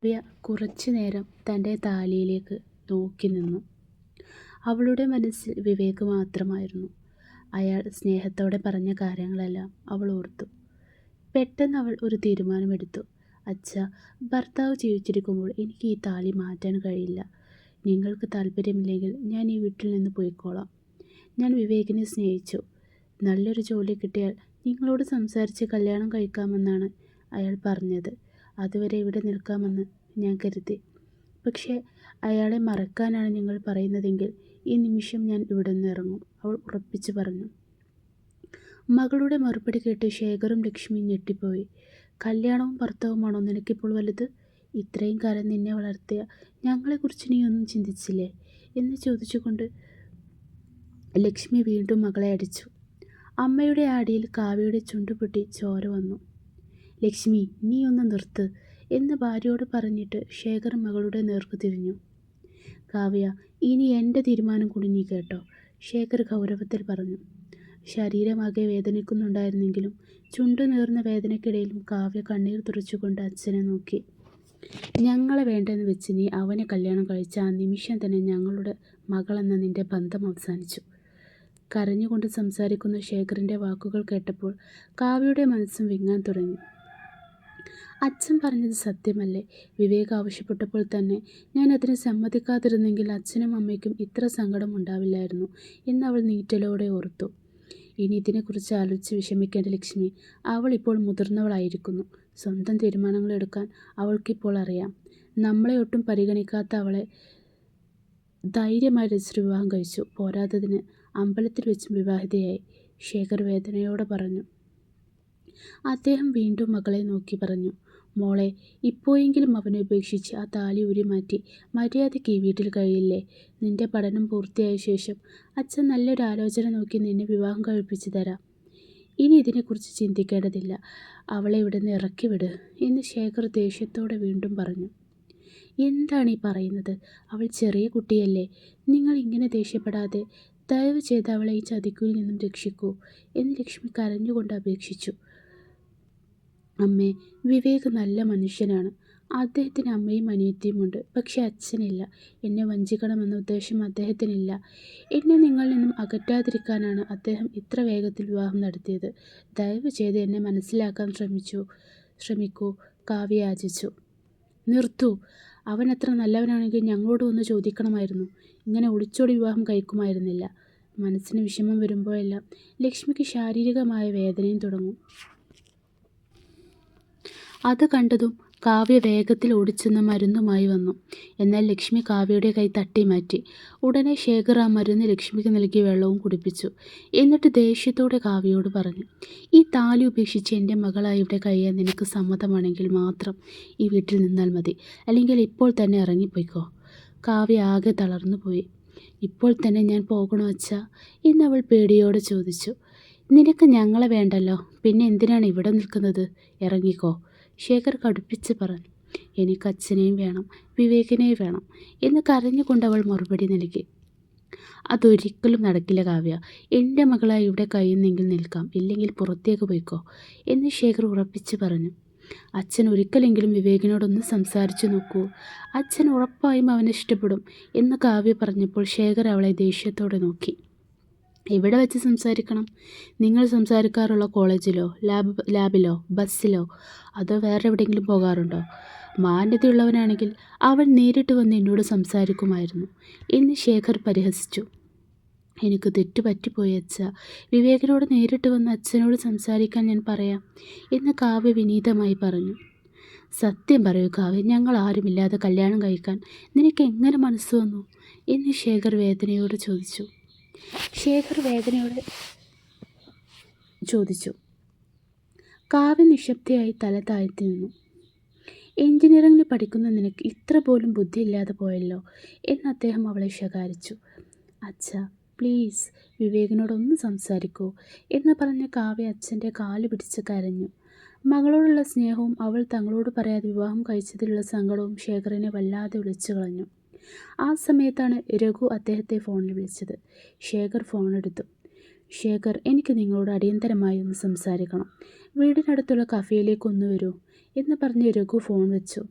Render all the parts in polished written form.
ദിവ്യ കുറച്ചു നേരം തൻ്റെ താലിയിലേക്ക് നോക്കി നിന്നു. അവളുടെ മനസ്സിൽ വിവേക് മാത്രമായിരുന്നു. അയാൾ സ്നേഹത്തോടെ പറഞ്ഞ കാര്യങ്ങളെല്ലാം അവൾ ഓർത്തു. പെട്ടെന്ന് അവൾ ഒരു തീരുമാനമെടുത്തു. അച്ഛാ, ഭർത്താവ് ജീവിച്ചിരിക്കുമ്പോൾ എനിക്ക് ഈ താലി മാറ്റാൻ കഴിയില്ല. നിങ്ങൾക്ക് താല്പര്യമില്ലെങ്കിൽ ഞാൻ ഈ വീട്ടിൽ നിന്ന് പോയിക്കോളാം. ഞാൻ വിവേകിനെ സ്നേഹിച്ചു. നല്ലൊരു ജോലി കിട്ടിയാൽ നിങ്ങളോട് സംസാരിച്ച് കല്യാണം കഴിക്കാമെന്നാണ് അയാൾ പറഞ്ഞത്. അതുവരെ ഇവിടെ നിൽക്കാമെന്ന് ഞാൻ കരുതി. പക്ഷേ അയാളെ മറക്കാനാണ് നിങ്ങൾ പറയുന്നതെങ്കിൽ ഈ നിമിഷം ഞാൻ ഇവിടെ നിന്ന് ഇറങ്ങും, അവൾ ഉറപ്പിച്ചു പറഞ്ഞു. മകളുടെ മറുപടി കേട്ട് ശേഖറും ലക്ഷ്മിയും ഞെട്ടിപ്പോയി. കല്യാണവും ഭർത്താവുമാണോ നിനക്കിപ്പോൾ വലുത്? ഇത്രയും കാലം നിന്നെ വളർത്തിയ ഞങ്ങളെക്കുറിച്ച് നീ ഒന്നും ചിന്തിച്ചില്ലേ എന്ന് ചോദിച്ചുകൊണ്ട് ലക്ഷ്മി വീണ്ടും മകളെ അടിച്ചു. അമ്മയുടെ ആടിയിൽ കാവ്യയുടെ ചുണ്ടുപൊട്ടി ചോര വന്നു. ലക്ഷ്മി, നീ ഒന്ന് നിർത്ത് എന്ന് ഭാര്യയോട് പറഞ്ഞിട്ട് ശേഖർ മകളുടെ നേർക്ക് തിരിഞ്ഞു. കാവ്യ, ഇനി എൻ്റെ തീരുമാനം കൂടി നീ കേട്ടോ, ശേഖർ ഗൗരവത്തിൽ പറഞ്ഞു. ശരീരമാകെ വേദനിക്കുന്നുണ്ടായിരുന്നെങ്കിലും ചുണ്ടു നേർന്ന വേദനയ്ക്കിടയിലും കാവ്യ കണ്ണീർ തുറച്ചുകൊണ്ട് അച്ഛനെ നോക്കി. ഞങ്ങളെ വേണ്ടെന്ന് വെച്ച് നീ അവനെ കല്യാണം കഴിച്ച ആ നിമിഷം തന്നെ ഞങ്ങളുടെ മകളെന്ന നിന്റെ ബന്ധം അവസാനിച്ചു. കരഞ്ഞുകൊണ്ട് സംസാരിക്കുന്ന ശേഖറിൻ്റെ വാക്കുകൾ കേട്ടപ്പോൾ കാവ്യയുടെ മനസ്സും വിങ്ങാൻ തുടങ്ങി. അച്ഛൻ പറഞ്ഞത് സത്യമല്ലേ? വിവേക് ആവശ്യപ്പെട്ടപ്പോൾ തന്നെ ഞാൻ അതിന് സമ്മതിക്കാതിരുന്നെങ്കിൽ അച്ഛനും അമ്മയ്ക്കും ഇത്ര സങ്കടം ഉണ്ടാവില്ലായിരുന്നു എന്ന് അവൾ നീറ്റലോടെ ഓർത്തു. ഇനി ഇതിനെക്കുറിച്ച് ആലോചിച്ച് വിഷമിക്കേണ്ട ലക്ഷ്മി. അവൾ ഇപ്പോൾ മുതിർന്നവളായിരിക്കുന്നു. സ്വന്തം തീരുമാനങ്ങൾ എടുക്കാൻ അവൾക്കിപ്പോൾ അറിയാം. നമ്മളെ ഒട്ടും പരിഗണിക്കാത്ത അവളെ ധൈര്യമായി രജിസ്റ്റർ വിവാഹം കഴിച്ചു. പോരാത്തതിന് അമ്പലത്തിൽ വെച്ചും വിവാഹിതയായി, ശേഖർ വേദനയോടെ പറഞ്ഞു. അദ്ദേഹം വീണ്ടും മകളെ നോക്കി പറഞ്ഞു. മോളെ, ഇപ്പോഴെങ്കിലും അവനെ ഉപേക്ഷിച്ച് ആ താലി ഊരി മാറ്റി മര്യാദയ്ക്ക് ഈ വീട്ടിൽ കഴിയില്ലേ? നിന്റെ പഠനം പൂർത്തിയായ ശേഷം അച്ഛൻ നല്ലൊരു ആലോചന നോക്കി നിന്നെ വിവാഹം കഴിപ്പിച്ചു തരാം. ഇനി ഇതിനെക്കുറിച്ച് ചിന്തിക്കേണ്ടതില്ല. അവളെ ഇവിടെ നിന്ന് ഇറക്കി വിട് എന്ന് ശേഖർ ദേഷ്യത്തോടെ വീണ്ടും പറഞ്ഞു. എന്താണ് ഈ പറയുന്നത്? അവൾ ചെറിയ കുട്ടിയല്ലേ. നിങ്ങൾ ഇങ്ങനെ ദേഷ്യപ്പെടാതെ ദയവ് ചെയ്ത് അവളെ ഈ ചതിക്കുയിൽ നിന്നും രക്ഷിക്കൂ എന്ന് ലക്ഷ്മി കരഞ്ഞുകൊണ്ട് അപേക്ഷിച്ചു. അമ്മേ, വിവേക് നല്ല മനുഷ്യനാണ്. അദ്ദേഹത്തിന് അമ്മയും അനിയത്തിയുമുണ്ട്. പക്ഷെ അച്ഛനില്ല. എന്നെ വഞ്ചിക്കണമെന്ന ഉദ്ദേശം അദ്ദേഹത്തിനില്ല. എന്നെ നിങ്ങളിൽ നിന്നും അകറ്റാതിരിക്കാനാണ് അദ്ദേഹം ഇത്ര വേഗത്തിൽ വിവാഹം നടത്തിയത്. ദയവ് ചെയ്ത് എന്നെ മനസ്സിലാക്കാൻ ശ്രമിക്കൂ, കാവ്യ യാചിച്ചു. നിർത്തൂ. അവൻ അത്ര നല്ലവനാണെങ്കിൽ ഞങ്ങളോട് ഒന്ന് ചോദിക്കണമായിരുന്നു. ഇങ്ങനെ ഒളിച്ചോടി വിവാഹം കഴിക്കുമായിരുന്നില്ല. മനസ്സിന് വിഷമം വരുമ്പോഴെല്ലാം ലക്ഷ്മിക്ക് ശാരീരികമായ വേദനയും തുടങ്ങും. അത് കണ്ടതും കാവ്യ വേഗത്തിൽ ഓടിച്ചെന്ന് മരുന്നുമായി വന്നു. എന്നാൽ ലക്ഷ്മി കാവ്യയുടെ കൈ തട്ടി മാറ്റി. ഉടനെ ശേഖർ ആ മരുന്ന് ലക്ഷ്മിക്ക് നൽകി വെള്ളവും കുടിപ്പിച്ചു. എന്നിട്ട് ദേഷ്യത്തോടെ കാവ്യയോട് പറഞ്ഞു. ഈ താലി ഉപേക്ഷിച്ച് എൻ്റെ മകളായി ഇവിടെ കഴിയാൻ നിനക്ക് സമ്മതമാണെങ്കിൽ മാത്രം ഈ വീട്ടിൽ നിന്നാൽ മതി. അല്ലെങ്കിൽ ഇപ്പോൾ തന്നെ ഇറങ്ങിപ്പോയിക്കോ. കാവ്യ ആകെ തളർന്നുപോയി. ഇപ്പോൾ തന്നെ ഞാൻ പോകണോ അച്ഛാ എന്നവൾ പേടിയോടെ ചോദിച്ചു. നിനക്ക് ഞങ്ങളെ വേണ്ടല്ലോ, പിന്നെ എന്തിനാണ് ഇവിടെ നിൽക്കുന്നത്? ഇറങ്ങിക്കോ, ശേഖർ കടുപ്പിച്ച് പറഞ്ഞു. എനിക്ക് അച്ഛനെയും വേണം, വിവേകിനെയും വേണം എന്ന് കരഞ്ഞുകൊണ്ട് അവൾ മറുപടി നൽകി. അതൊരിക്കലും നടക്കില്ല കാവ്യ. എൻ്റെ മകളായി ഇവിടെ കഴിയുന്നെങ്കിൽ നിൽക്കാം, ഇല്ലെങ്കിൽ പുറത്തേക്ക് പോയിക്കോ എന്ന് ശേഖർ ഉറപ്പിച്ച് പറഞ്ഞു. അച്ഛൻ ഒരിക്കലെങ്കിലും വിവേകിനോടൊന്ന് സംസാരിച്ചു നോക്കൂ. അച്ഛൻ ഉറപ്പായും അവനെ ഇഷ്ടപ്പെടും എന്ന് കാവ്യ പറഞ്ഞപ്പോൾ ശേഖർ അവളെ ദേഷ്യത്തോടെ നോക്കി. എവിടെ വെച്ച് സംസാരിക്കണം? നിങ്ങൾ സംസാരിക്കാറുള്ള കോളേജിലോ, ലാബിലോ, ബസ്സിലോ, അതോ വേറെ എവിടെയെങ്കിലും പോകാറുണ്ടോ? മാന്യതയുള്ളവനാണെങ്കിൽ അവൻ നേരിട്ട് വന്ന് എന്നോട് സംസാരിക്കുമായിരുന്നു എന്ന് ശേഖർ പരിഹസിച്ചു. എനിക്ക് തെറ്റു പറ്റിപ്പോയി അച്ഛാ. വിവേകിനോട് നേരിട്ട് വന്ന് അച്ഛനോട് സംസാരിക്കാൻ ഞാൻ പറയാം എന്ന് കാവ്യ വിനീതമായി പറഞ്ഞു. സത്യം പറയൂ കാവ്യ, ഞങ്ങൾ ആരുമില്ലാതെ കല്യാണം കഴിക്കാൻ നിനക്ക് എങ്ങനെ മനസ്സ് വന്നു എന്ന് ശേഖർ വേദനയോട് ചോദിച്ചു. കാവ്യ നിശബ്ദയായി തല താഴ്ത്തി നിന്നു. എഞ്ചിനീയറിംഗിന് പഠിക്കുന്ന നിനക്ക് ഇത്ര പോലും ബുദ്ധിയില്ലാതെ പോയല്ലോ എന്ന് അദ്ദേഹം അവളെ ശകാരിച്ചു. അച്ഛാ, പ്ലീസ് വിവേകിനോടൊന്ന് സംസാരിക്കൂ എന്ന് പറഞ്ഞ കാവ്യ അച്ഛൻ്റെ കാല് പിടിച്ച് കരഞ്ഞു. മകളോടുള്ള സ്നേഹവും അവൾ തങ്ങളോട് പറയാതെ വിവാഹം കഴിച്ചതിലുള്ള സങ്കടവും ശേഖറിനെ വല്ലാതെ ഉലച്ചു കളഞ്ഞു. ആ സമയത്താണ് രഘു അദ്ദേഹത്തെ ഫോണിൽ വിളിച്ചത്. ശേഖർ ഫോണെടുത്തു. ശേഖർ, എനിക്ക് നിങ്ങളോട് അടിയന്തരമായി ഒന്ന് സംസാരിക്കണം. വീടിനടുത്തുള്ള കഫേയിലേക്ക് ഒന്ന് വരൂ എന്ന് പറഞ്ഞ് രഘു ഫോൺ വെച്ചു.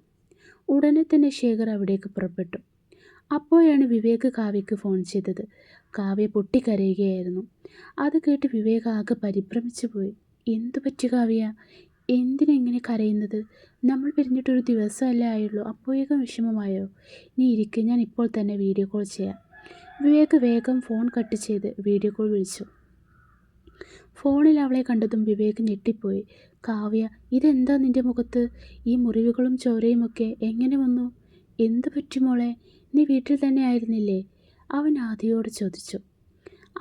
ഉടനെ തന്നെ ശേഖർ അവിടേക്ക് പുറപ്പെട്ടു. അപ്പോഴാണ് വിവേക് കാവ്യയ്ക്ക് ഫോൺ ചെയ്തത്. കാവ്യ പൊട്ടിക്കരയുകയായിരുന്നു. അത് കേട്ട് വിവേക് ആകെ പരിഭ്രമിച്ചു പോയി. എന്തു പറ്റി കാവ്യ? എന്തിനെങ്ങനെ കരയുന്നത്? നമ്മൾ പിരിഞ്ഞിട്ടൊരു ദിവസമല്ലേ ആയുള്ളൂ, അപ്പോഴേക്കും വിഷമമായോ? നീ ഇരിക്ക്, ഞാൻ ഇപ്പോൾ തന്നെ വീഡിയോ കോൾ ചെയ്യാം. വിവേക് വേഗം ഫോൺ കട്ട് ചെയ്ത് വീഡിയോ കോൾ വിളിച്ചു. ഫോണിൽ അവളെ കണ്ടതും വിവേക് ഞെട്ടിപ്പോയി. കാവ്യ, ഇതെന്താ നിന്റെ മുഖത്ത്? ഈ മുറിവുകളും ചോരയുമൊക്കെ എങ്ങനെ വന്നു? എന്തു പറ്റി മോളെ? നീ വീട്ടിൽ തന്നെ ആയിരുന്നില്ലേ? അവൻ ആദിയോട് ചോദിച്ചു.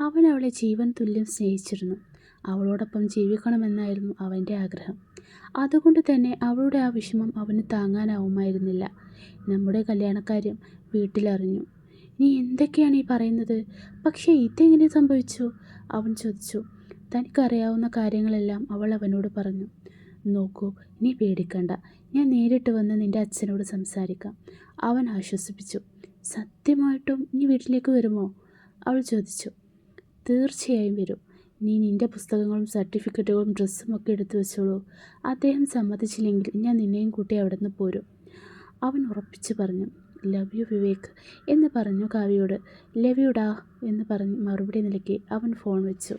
അവൻ അവളെ ജീവൻ തുല്യം സ്നേഹിച്ചിരുന്നു. അവളോടൊപ്പം ജീവിക്കണമെന്നായിരുന്നു അവൻ്റെ ആഗ്രഹം. അതുകൊണ്ട് തന്നെ അവളുടെ ആ വിഷമം അവന് താങ്ങാനാവുമായിരുന്നില്ല. നമ്മുടെ കല്യാണക്കാര്യം വീട്ടിലറിഞ്ഞു. നീ എന്തൊക്കെയാണ് ഈ പറയുന്നത്? പക്ഷേ ഇതെങ്ങനെ സംഭവിച്ചു? അവൻ ചോദിച്ചു. തനിക്കറിയാവുന്ന കാര്യങ്ങളെല്ലാം അവൾ അവനോട് പറഞ്ഞു. നോക്കൂ, നീ പേടിക്കണ്ട, ഞാൻ നേരിട്ട് വന്ന് നിൻ്റെ അച്ഛനോട് സംസാരിക്കാം, അവൻ ആശ്വസിപ്പിച്ചു. സത്യമായിട്ടും നീ വീട്ടിലേക്ക് വരുമോ? അവൾ ചോദിച്ചു. തീർച്ചയായും വരും. നീ നിൻ്റെ പുസ്തകങ്ങളും സർട്ടിഫിക്കറ്റുകളും ഡ്രസ്സും ഒക്കെ എടുത്തു വെച്ചോളൂ. അദ്ദേഹം സമ്മതിച്ചില്ലെങ്കിൽ ഞാൻ നിന്നെയും കൂട്ടി അവിടെ നിന്ന് പോരും, അവൻ ഉറപ്പിച്ചു പറഞ്ഞു. ലവ് യു വിവേക് എന്ന് പറഞ്ഞു കാവ്യയോട്. ലവ് യു ഡാ എന്ന് പറഞ്ഞ് മറുപടി നൽകി അവൻ ഫോൺ വെച്ചു.